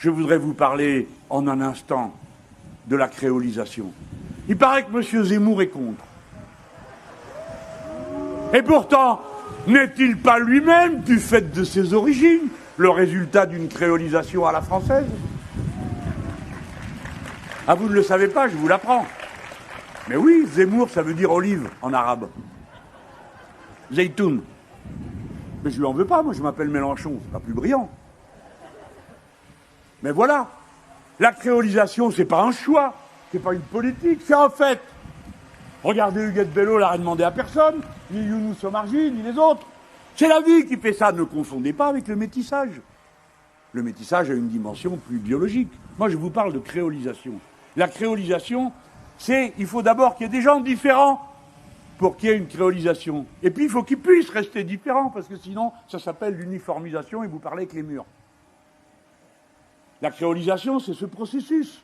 je voudrais vous parler en un instant de la créolisation. Il paraît que M. Zemmour est contre. Et pourtant, n'est-il pas lui-même, du fait de ses origines, le résultat d'une créolisation à la française? Ah, vous ne le savez pas, je vous l'apprends. Mais oui, Zemmour, ça veut dire olive en arabe. Zeytoun. Mais je lui en veux pas, moi je m'appelle Mélenchon, c'est pas plus brillant. Mais voilà, la créolisation, c'est pas un choix, c'est pas une politique, c'est un fait. Regardez Huguette Bello, l'a demandé à personne, ni Younous Omarjee, ni les autres. C'est la vie qui fait ça, ne confondez pas avec le métissage. Le métissage a une dimension plus biologique. Moi je vous parle de créolisation. La créolisation, c'est, il faut d'abord qu'il y ait des gens différents pour qu'il y ait une créolisation. Et puis il faut qu'ils puissent rester différents, parce que sinon ça s'appelle l'uniformisation et vous parlez avec les murs. La créolisation, c'est ce processus.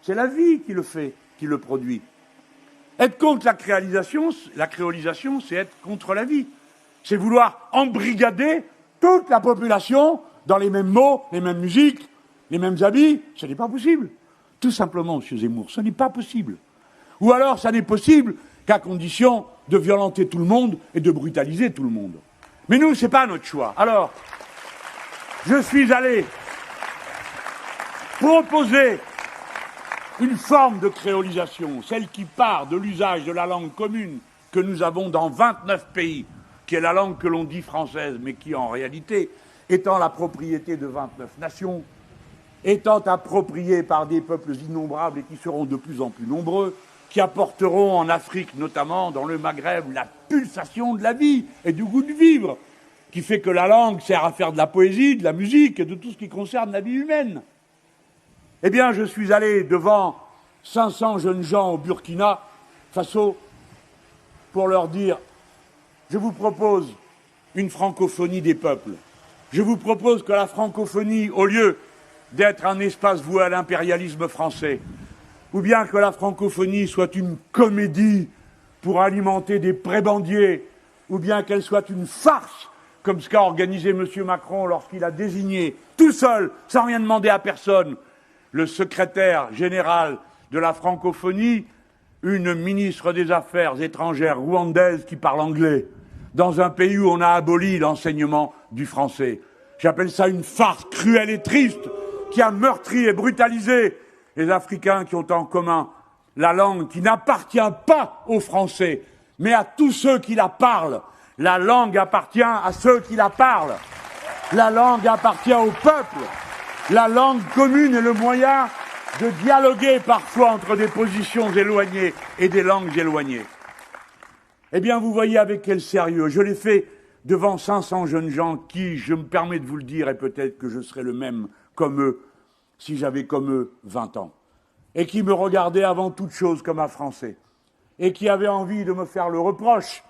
C'est la vie qui le fait, qui le produit. Être contre la créolisation, c'est être contre la vie. C'est vouloir embrigader toute la population dans les mêmes mots, les mêmes musiques, les mêmes habits. Ce n'est pas possible. Tout simplement, M. Zemmour, ce n'est pas possible. Ou alors, ça n'est possible qu'à condition de violenter tout le monde et de brutaliser tout le monde. Mais nous, ce n'est pas notre choix. Alors, je suis allé proposer une forme de créolisation, celle qui part de l'usage de la langue commune que nous avons dans 29 pays, qui est la langue que l'on dit française, mais qui en réalité, étant la propriété de 29 nations, étant appropriée par des peuples innombrables et qui seront de plus en plus nombreux, qui apporteront en Afrique, notamment dans le Maghreb, la pulsation de la vie et du goût de vivre, qui fait que la langue sert à faire de la poésie, de la musique et de tout ce qui concerne la vie humaine. Eh bien, je suis allé devant 500 jeunes gens au Burkina Faso pour leur dire « Je vous propose une francophonie des peuples. Je vous propose que la francophonie, au lieu d'être un espace voué à l'impérialisme français, ou bien que la francophonie soit une comédie pour alimenter des prébendiers, ou bien qu'elle soit une farce, comme ce qu'a organisé M. Macron lorsqu'il a désigné, tout seul, sans rien demander à personne, le secrétaire général de la francophonie, une ministre des Affaires étrangères rwandaise qui parle anglais, dans un pays où on a aboli l'enseignement du français. J'appelle ça une farce cruelle et triste qui a meurtri et brutalisé les Africains qui ont en commun la langue qui n'appartient pas aux Français, mais à tous ceux qui la parlent. La langue appartient à ceux qui la parlent. La langue appartient au peuple. La langue commune est le moyen de dialoguer parfois entre des positions éloignées et des langues éloignées. Eh bien, vous voyez avec quel sérieux. Je l'ai fait devant 500 jeunes gens qui, je me permets de vous le dire, et peut-être que je serais le même comme eux, si j'avais comme eux 20 ans, et qui me regardaient avant toute chose comme un Français, et qui avaient envie de me faire le reproche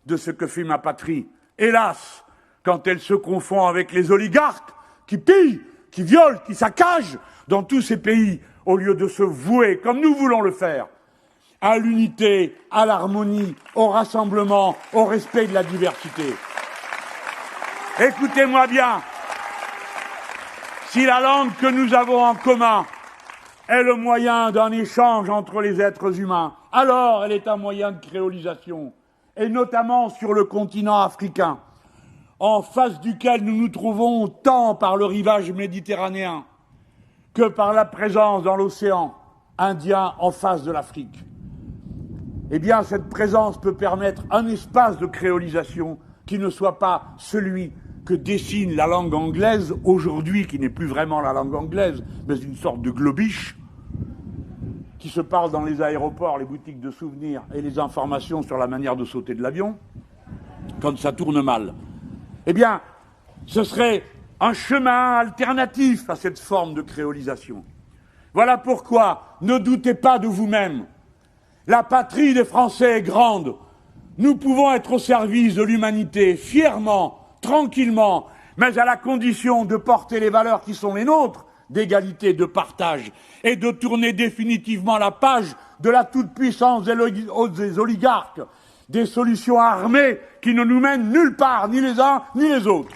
de ce que fait ma patrie. Hélas, quand elle se confond avec les oligarques qui pillent, qui violent, qui saccagent dans tous ces pays, au lieu de se vouer, comme nous voulons le faire, à l'unité, à l'harmonie, au rassemblement, au respect de la diversité. Écoutez-moi bien, si la langue que nous avons en commun est le moyen d'un échange entre les êtres humains, alors elle est un moyen de créolisation, et notamment sur le continent africain, en face duquel nous nous trouvons tant par le rivage méditerranéen que par la présence dans l'océan Indien en face de l'Afrique. Eh bien, cette présence peut permettre un espace de créolisation qui ne soit pas celui que dessine la langue anglaise aujourd'hui, qui n'est plus vraiment la langue anglaise, mais une sorte de globish, qui se parle dans les aéroports, les boutiques de souvenirs et les informations sur la manière de sauter de l'avion, quand ça tourne mal. Eh bien, ce serait un chemin alternatif à cette forme de créolisation. Voilà pourquoi, ne doutez pas de vous-même. La patrie des Français est grande. Nous pouvons être au service de l'humanité, fièrement, tranquillement, mais à la condition de porter les valeurs qui sont les nôtres, d'égalité, de partage, et de tourner définitivement la page de la toute-puissance des oligarques, des solutions armées qui ne nous mènent nulle part, ni les uns ni les autres.